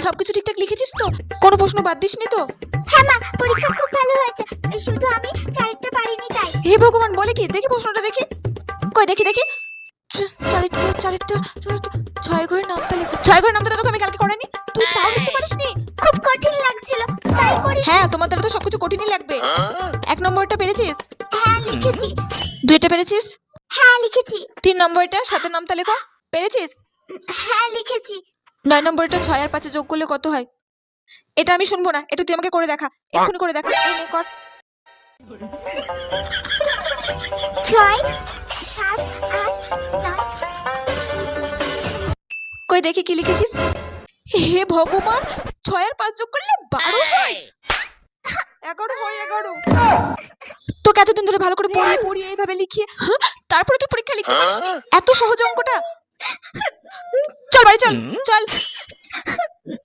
সবকিছু ঠিকঠাক লিখেছিস তো? কোনো প্রশ্ন বাদ দিসনি তো? হ্যাঁ মা, পরীক্ষা খুব ভালো হয়েছে, শুধু আমি চারটা পারিনি তাই। হে ভগবান, বলে কি? দেখি প্রশ্নটা দেখি। কই দেখি দেখি। চারেরটা 6 ঘরের নামটা লেখো। 6 ঘরের নামটা তোকে আমি কালকে করাইনি? তুই তাও লিখতে পারিসনি? খুব কঠিন লাগছিল তাই করি। হ্যাঁ, তোমার দ্বারা তো সবকিছু কঠিনই লাগবে। 1 নম্বরটা পেরেছিস? হ্যাঁ লিখেছি। 2টা পেরেছিস? হ্যাঁ লিখেছি। 3 নম্বরটা 7 নামটা লেখো। পেরেছিস? হ্যাঁ লিখেছি। 9 নম্বরটা 6 আর 5 যোগ করলে কত হয়? এটা আমি শুনবো না, এটা তুই আমাকে করে দেখা, এক্ষুনি করে দেখা। এই নে কর। 6 7 8 9। কই দেখি কি লিখেছিস? হে ভগবান, 6 আর 5 যোগ করলে 12 হয়। 11 হয় 11। তোকে এতদিন ধরে ভালো করে পড়িয়ে এইভাবে লিখিয়ে তারপরে তুই পরীক্ষা লিখতে পারিস? এত সহজ অঙ্কটা? চল বাড়ি চল চল।